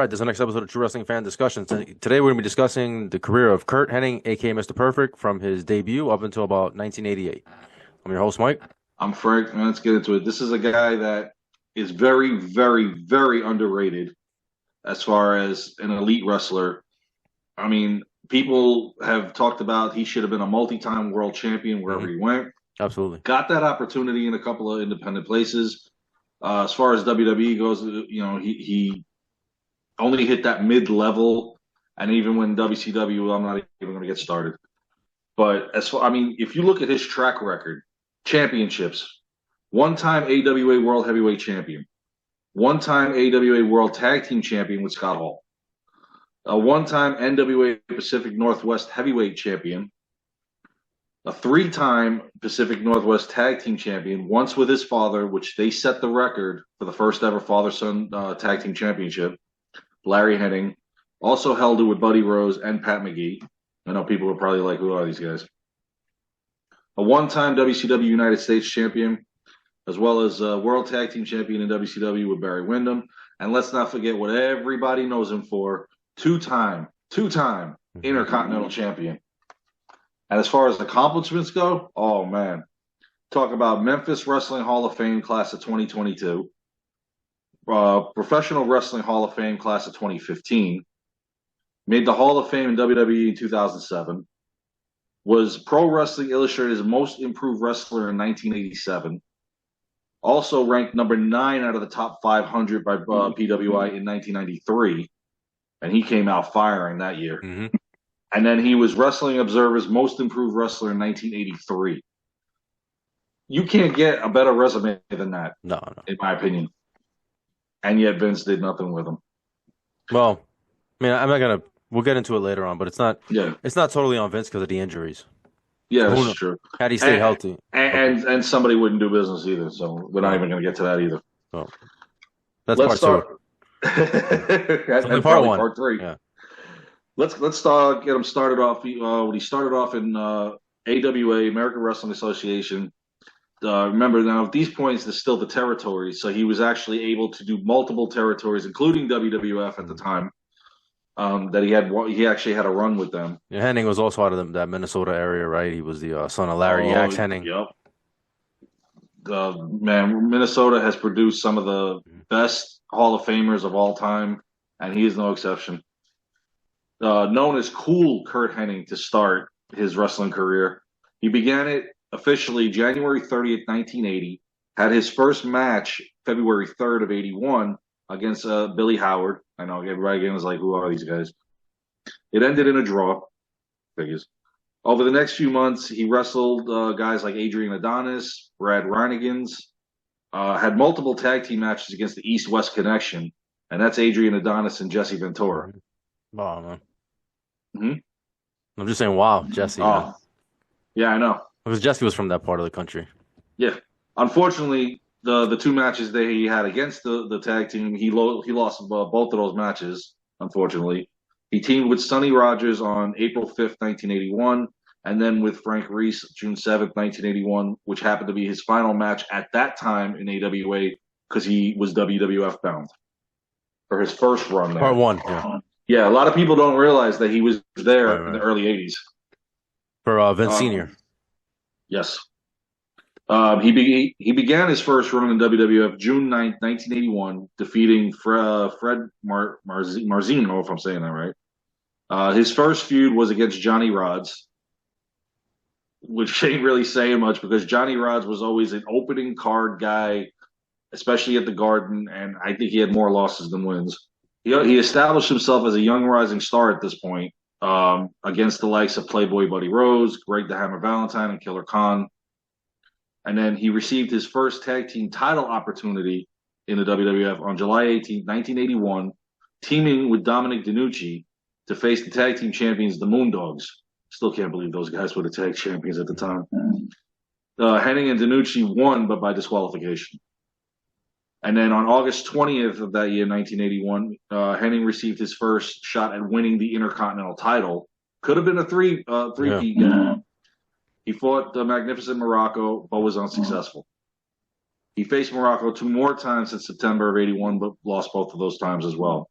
right, this is the next episode of True Wrestling Fan Discussions. Today we're going to be discussing the career of Curt Hennig, aka Mr. Perfect, from his debut up until about 1988. I'm your host, Mike. I'm Frank, and let's get into it. This is a guy that is very, very, very underrated as far as an elite wrestler. I mean, people have talked about he should have been a multi-time world champion wherever he went. Absolutely. Got that opportunity in a couple of independent places. As far as WWE goes, he only hit that mid-level, and even when WCW, I'm not even going to get started. But if you look at his track record, championships, one-time AWA World Heavyweight Champion, one-time AWA World Tag Team Champion with Scott Hall, a one-time NWA Pacific Northwest Heavyweight Champion, a three-time Pacific Northwest Tag Team Champion, once with his father, which they set the record for the first ever father-son Tag Team Championship, Larry Hennig, also held it with Buddy Rose and Pat McGee. I know people are probably like, who are these guys? A one-time WCW United States champion, as well as a World Tag Team Champion in WCW with Barry Windham. And let's not forget what everybody knows him for, two-time Intercontinental Champion. And as far as accomplishments go, oh, man. Talk about Memphis Wrestling Hall of Fame class of 2022. Professional Wrestling Hall of Fame class of 2015. Made the Hall of Fame in WWE in 2007. Was Pro Wrestling Illustrated's most improved wrestler in 1987. Also ranked number 9 out of the top 500 by PWI in 1993. And he came out firing that year. Mm-hmm. And then he was Wrestling Observer's most improved wrestler in 1983. You can't get a better resume than that, No. in my opinion. And yet Vince did nothing with him. Well, I mean, I'm not going to, we'll get into it later on, but it's not totally on Vince because of the injuries. Yeah, that's true. Had he stayed healthy. And somebody wouldn't do business either, so we're not even going to get to that either. Oh. That's Let's part start. 2. and part 1. Part 3. Yeah. Let's get him started off. When he started off in AWA, American Wrestling Association. Remember now, at these points, there's still the territories, so he was actually able to do multiple territories, including WWF at the time. He actually had a run with them. Yeah, Hennig was also out of that Minnesota area, right? He was the son of Larry Axe Hennig. Yep. Man, Minnesota has produced some of the best Hall of Famers of all time, and he is no exception. Known as Cool Curt Hennig to start his wrestling career. He began it officially January 30th, 1980. Had his first match February 3rd of 81 against Billy Howard. I know everybody again was like, who are these guys? It ended in a draw. Figures. Over the next few months, he wrestled guys like Adrian Adonis, Brad Reinigans, had multiple tag team matches against the East-West Connection, and that's Adrian Adonis and Jesse Ventura. Wow, man. Mm-hmm. I'm just saying, wow, Jesse. Oh. Yeah, I know. Because Jesse was from that part of the country. Yeah. Unfortunately, the two matches that he had against the tag team, he lost both of those matches, unfortunately. He teamed with Sonny Rogers on April 5th, 1981, and then with Frank Reese, June 7th, 1981, which happened to be his final match at that time in AWA because he was WWF bound for his first run there. Part 1, yeah. Yeah, a lot of people don't realize that he was there in the early 80s. For Vince Sr. Yes. He began his first run in WWF June 9th, 1981, defeating Fred Marzino, if I'm saying that right. His first feud was against Johnny Rodz, which ain't really saying much because Johnny Rodz was always an opening card guy, especially at the Garden, and I think he had more losses than wins. He established himself as a young rising star at this point against the likes of Playboy Buddy Rose, Greg the Hammer Valentine, and Killer Khan. And then he received his first tag team title opportunity in the WWF on July 18, 1981, teaming with Dominic DeNucci to face the tag team champions, the Moondogs. Still can't believe those guys were the tag champions at the time. Hennig and DeNucci won, but by disqualification. And then on August 20th of that year, 1981, Hennig received his first shot at winning the Intercontinental title. Could have been a three-peat game. He fought the Magnificent Morocco, but was unsuccessful. He faced Morocco 2 more times in September of 81, but lost both of those times as well.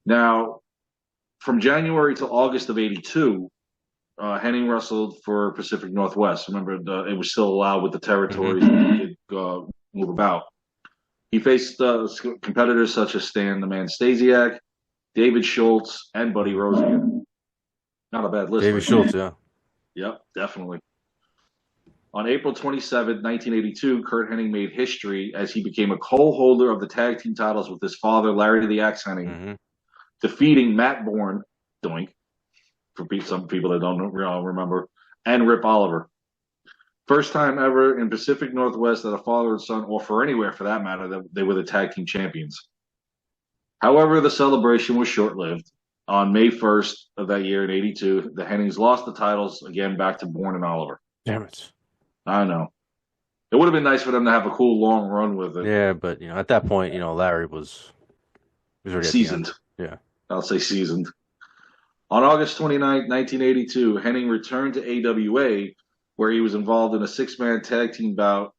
Now, from January to August of '82, Henning wrestled for Pacific Northwest. Remember, it was still allowed with the territories that he could move about. He faced competitors such as Stan the Man Stasiak, David Schultz, and Buddy Rose again. Not a bad list. David Schultz, yeah. Yep, definitely. On April 27, 1982, Curt Hennig made history as he became a co-holder of the tag team titles with his father, Larry the Axe Hennig, defeating Matt Bourne, doink, for some people that don't remember, and Rip Oliver. First time ever in Pacific Northwest that a father and son, or for anywhere for that matter, that they were the tag team champions. However, the celebration was short-lived. On May 1st of that year in '82, the Hennings lost the titles again back to Bourne and Oliver. Damn it. I know. It would have been nice for them to have a cool long run with it. Yeah, but at that point, Larry was already seasoned. Yeah. I'll say seasoned. On August 29, 1982, Hennig returned to AWA, where he was involved in a six-man tag team bout,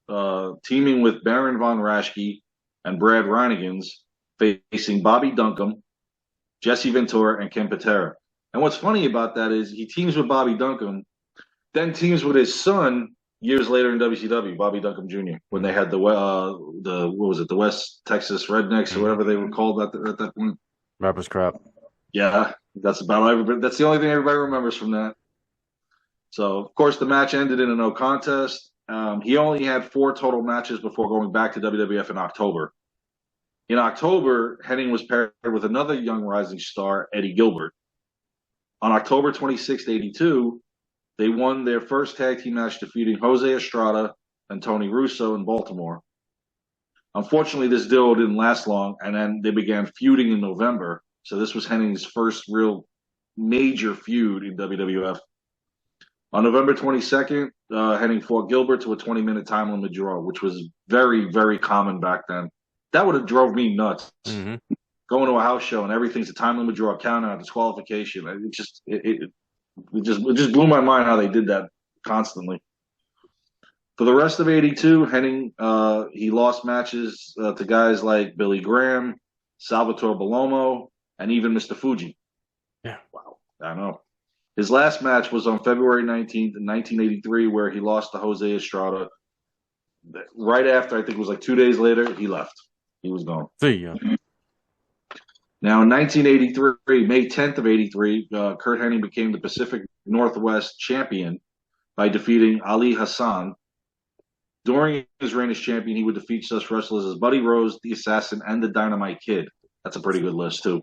teaming with Baron von Raschke and Brad Reinigans, facing Bobby Duncombe, Jesse Ventura, and Ken Patera. And what's funny about that is he teams with Bobby Duncombe, then teams with his son years later in WCW, Bobby Duncombe Jr., when they had the West Texas Rednecks or whatever they were called at that point. Rapper's crap. Yeah, that's about everybody. That's the only thing everybody remembers from that. So, of course, the match ended in a no contest. He only had 4 total matches before going back to WWF in October. In October, Hennig was paired with another young rising star, Eddie Gilbert. On October 26, '82, they won their first tag team match, defeating Jose Estrada and Tony Russo in Baltimore. Unfortunately, this duo didn't last long, and then they began feuding in November. So this was Hennig's first real major feud in WWF. On November 22nd, Hennig fought Gilbert to a 20-minute time limit draw, which was very, very common back then. That would have drove me nuts. Mm-hmm. Going to a house show and everything's a time limit draw, count out, disqualification. It just blew my mind how they did that constantly. For the rest of '82, Hennig he lost matches to guys like Billy Graham, Salvatore Bellomo, and even Mr. Fuji. Yeah. Wow. I know. His last match was on February 19th, 1983, where he lost to Jose Estrada. Right after, I think it was like 2 days later, he left. He was gone. See ya. Now, in 1983, May 10th of '83, Curt Hennig became the Pacific Northwest champion by defeating Ali Hassan. During his reign as champion, he would defeat such wrestlers as Buddy Rose, the Assassin, and the Dynamite Kid. That's a pretty good list, too.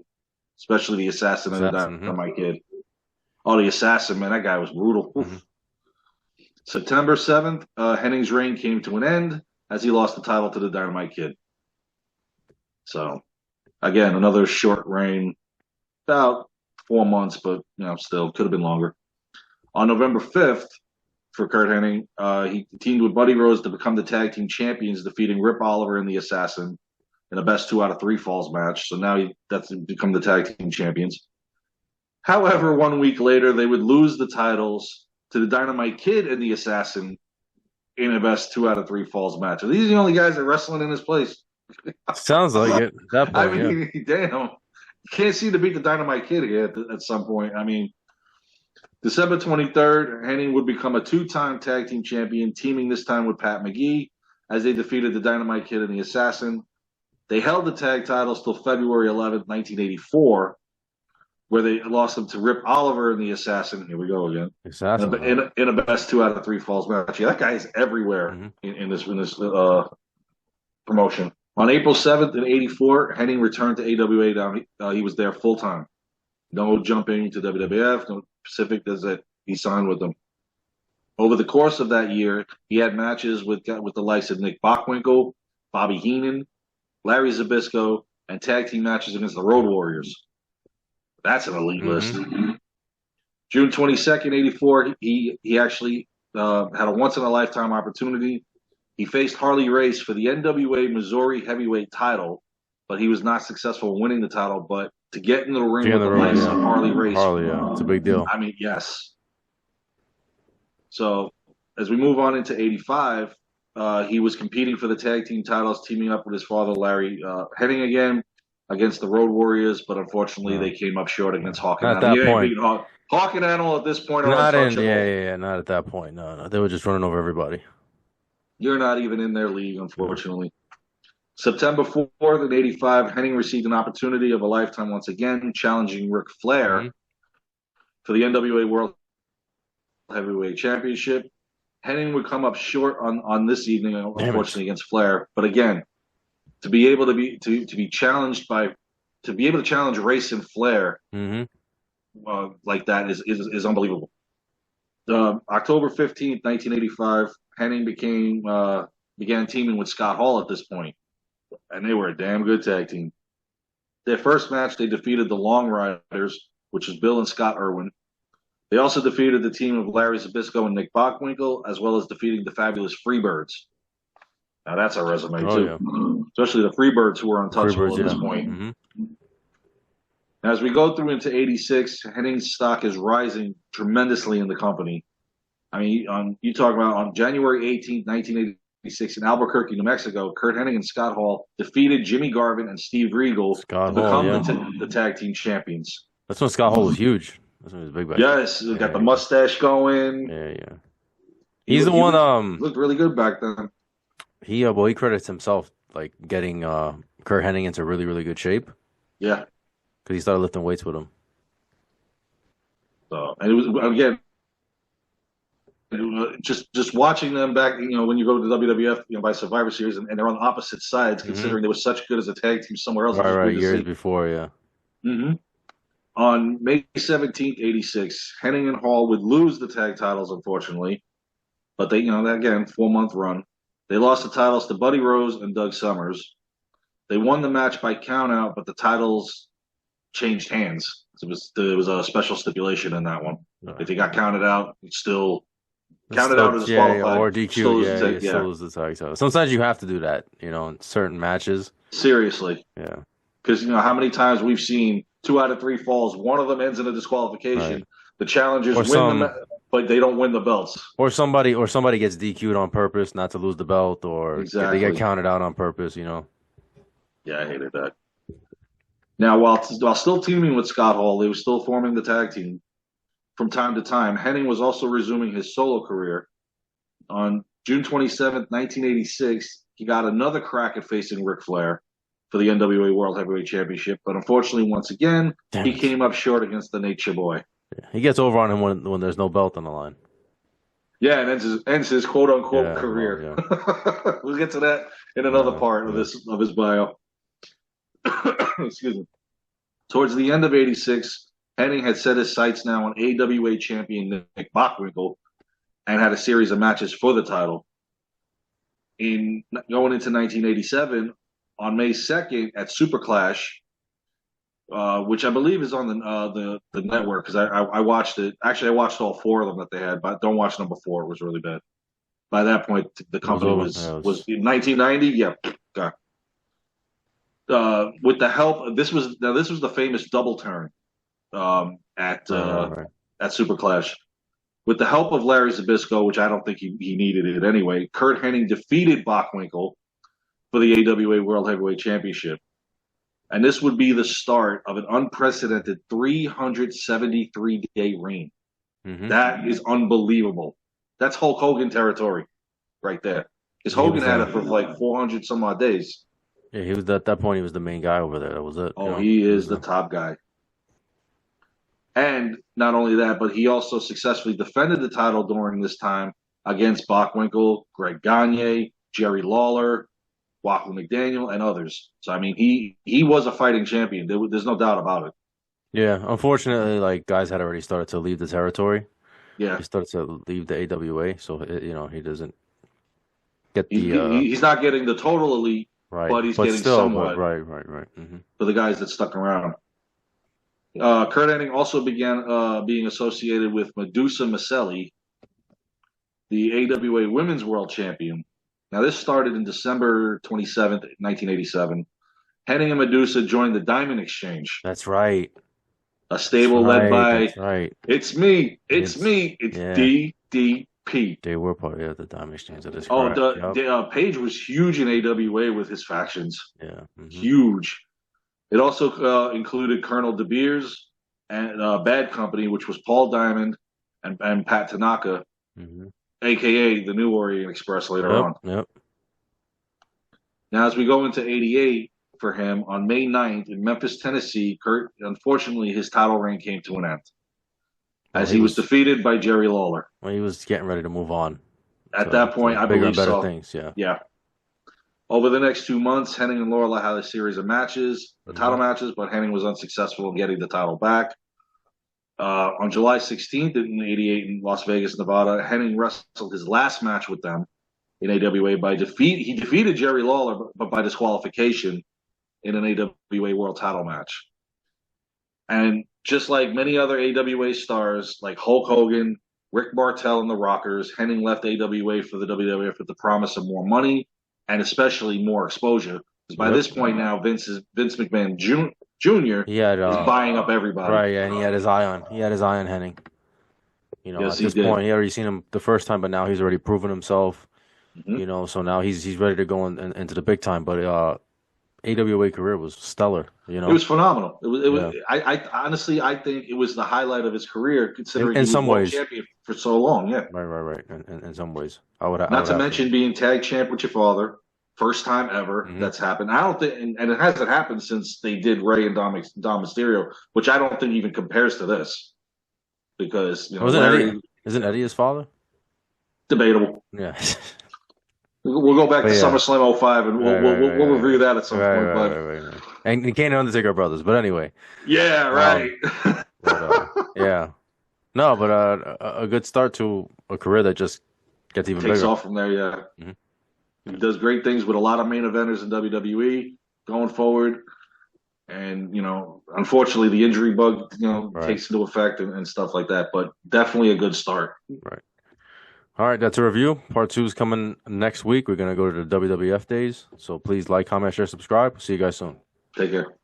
Especially the Assassin and the Dynamite Kid. Oh, the Assassin, man, that guy was brutal. Mm-hmm. September 7th, Hennig's reign came to an end as he lost the title to the Dynamite Kid. So, again, another short reign, about 4 months, but still could have been longer. On November 5th, for Curt Hennig, he teamed with Buddy Rose to become the tag team champions, defeating Rip Oliver and the Assassin in a best 2 out of 3 falls match. So now that's become the tag team champions. However, 1 week later, they would lose the titles to the Dynamite Kid and the Assassin in a best 2 out of 3 falls match. These are the only guys that are wrestling in this place. Sounds like it. That point, I mean, damn. You can't seem to beat the Dynamite Kid again at some point. I mean, December 23rd, Hennig would become a 2-time tag team champion, teaming this time with Pat McGee as they defeated the Dynamite Kid and the Assassin. They held the tag titles till February 11th, 1984, where they lost them to Rip Oliver and the Assassin. Here we go again. Assassin. In a best 2 out of 3 falls match. Yeah, that guy is everywhere in this promotion. On April 7th in '84, Hennig returned to AWA. He was there full time. No jumping to WWF, no Pacific. That's it. He signed with them. Over the course of that year, he had matches with the likes of Nick Bockwinkel, Bobby Heenan, Larry Zbyszko, and tag team matches against the Road Warriors. That's an elite list. June 22nd, '84, he actually had a once-in-a-lifetime opportunity. He faced Harley Race for the NWA Missouri heavyweight title, but he was not successful in winning the title. But to get into the ring with the likes of Harley Race. It's a big deal. I mean, yes. So as we move on into '85, he was competing for the tag team titles, teaming up with his father, Larry Hennig again. against the Road Warriors, but unfortunately they came up short against Hawk and Not at Animal. that You ain't point. beating Hawk and Animal at this point are Not in, untouchable. yeah. Not at that point. No. They were just running over everybody. You're not even in their league, unfortunately. September 4th in 85, Hennig received an opportunity of a lifetime once again, challenging Ric Flair for the NWA World Heavyweight Championship. Hennig would come up short on this evening, unfortunately, against Flair. But again, to be able to be challenged to be able to challenge Race and Flair like that is unbelievable. October 15th, 1985, Hennig began teaming with Scott Hall at this point, and they were a damn good tag team. Their first match, they defeated the Long Riders, which is Bill and Scott Irwin. They also defeated the team of Larry Zbyszko and Nick Bockwinkel, as well as defeating the Fabulous Freebirds. Now that's a resume too, especially the Freebirds, who were untouchable at this point. As we go through into '86, Hennig's stock is rising tremendously in the company. I mean, you talk about on January 18th, 1986, in Albuquerque, New Mexico, Curt Hennig and Scott Hall defeated Jimmy Garvin and Steve Regal to become the tag team champions. That's when Scott Hall was huge. That's when he was big back Yes, he got the mustache going. Yeah. He's the one. Looked really good back then. He credits himself like getting Curt Hennig into really, really good shape. Yeah, because he started lifting weights with him. So, and it was again. Just watching them back, when you go to the WWF, by Survivor Series, and they're on opposite sides, considering they were such good as a tag team somewhere else. Right, years before, yeah. On May 17th, '86, Hennig and Hall would lose the tag titles, unfortunately, but they, again, 4-month run. They lost the titles to Buddy Rose and Doug Summers. They won the match by countout, but the titles changed hands. There was a special stipulation in that one. If you got counted out, it's still counted out as disqualified. Or DQ, still lose the tag title. Sometimes you have to do that, in certain matches. Seriously. Yeah. Because, how many times we've seen 2 out of 3 falls, one of them ends in a disqualification. Right. The challengers win them, but they don't win the belts. Or somebody gets DQ'd on purpose not to lose the belt, or they get counted out on purpose, Yeah, I hated that. Now, while still teaming with Scott Hall, they were still forming the tag team. From time to time, Hennig was also resuming his solo career. On June 27th, 1986, he got another crack at facing Ric Flair for the NWA World Heavyweight Championship, but unfortunately, once again, he came up short against the Nature Boy. Yeah, he gets over on him when there's no belt on the line. Yeah, and ends his quote-unquote career. Well, we'll get to that in another part of his bio. Excuse me. Towards the end of '86, Hennig had set his sights now on AWA champion Nick Bockwinkel and had a series of matches for the title. Going into 1987, on May 2nd at Super Clash, which I believe is on the network, because I watched it. Actually, I watched all 4 of them that they had, but don't watch number 4. It was really bad. By that point, the company was in 1990. Yeah, God. With the help, this was the famous double turn at Super Clash. With the help of Larry Zbyszko, which I don't think he needed it anyway, Curt Hennig defeated Bockwinkel for the AWA World Heavyweight Championship. And this would be the start of an unprecedented 373-day reign. That is unbelievable. That's Hulk Hogan territory right there. Because Hogan had it for like 400 some odd days. Yeah, he was at that point. He was the main guy over there. That was it. Oh, he is the top guy. And not only that, but he also successfully defended the title during this time against Bockwinkel, Greg Gagne, Jerry Lawler, Wahoo McDaniel, and others. So, I mean, he was a fighting champion. There's no doubt about it. Yeah, unfortunately, guys had already started to leave the territory. Yeah. He started to leave the AWA, so, he doesn't get the... he's not getting the total elite, right, but he's getting somewhat. Right. For the guys that stuck around. Curt Hennig also began being associated with Medusa Maselli, the AWA Women's World Champion. Now, this started in December 27th, 1987. Hennig and Medusa joined the Diamond Exchange. That's right. A stable led by, it's me, it's DDP. They were part of the Diamond Exchange. Page was huge in AWA with his factions. Yeah. Huge. It also included Colonel De Beers and Bad Company, which was Paul Diamond and Pat Tanaka, Hmm. aka the New Orient Express later Yep. on. Yep. Now, as we go into '88 for him on May 9th in Memphis, Tennessee, Curt, unfortunately, his title reign came to an end Well, as he was defeated by Jerry Lawler. he was getting ready to move on At that point, to I bigger and believe better so. things. Yeah. Yeah. Over the next 2 months, Hennig and Lawler had a series of matches, the title Hmm. matches, but Hennig was unsuccessful in getting the title back. On July 16th in '88 in Las Vegas, Nevada, Hennig wrestled his last match with them in AWA by defeat. He defeated Jerry Lawler, but by disqualification in an AWA World Title match. And just like many other AWA stars, like Hulk Hogan, Rick Martel, and the Rockers, Hennig left AWA for the WWF with the promise of more money and especially more exposure. Because by Yep. this point now, Vince McMahon Jr. He had is buying up everybody. right, yeah, and he had his eye on Henning. Yes, At he this did. point, he already seen him the first time, but now he's already proven himself. Mm-hmm. So now he's ready to go into the big time. But AWA career was stellar. It was phenomenal. It was. Yeah. I honestly, I think it was the highlight of his career, considering In he was some world ways, champion for so long. Yeah. right. In some ways, I would. I Not would to have mention being tag champ with your father, first time ever to. that's happened. I don't think, and it hasn't happened since they did Ray and Dom Mysterio, which I don't think even compares to this, because Wasn't Larry, Eddie? Isn't Eddie his father? debatable. Yeah. We'll go back to Yeah. SummerSlam '05 and we'll review that at some point. But Right. And Kane and Undertaker are brothers. But anyway. yeah, right. Yeah. No, but a good start to a career that just gets even Takes bigger. off from there. Yeah, Mhm. he does great things with a lot of main eventers in WWE going forward. And unfortunately, the injury bug Right. takes into effect and stuff like that. But definitely a good start. Right. All right, that's a review. Part 2 is coming next week. We're going to go to the WWF days. So please like, comment, share, subscribe. See you guys soon. Take care.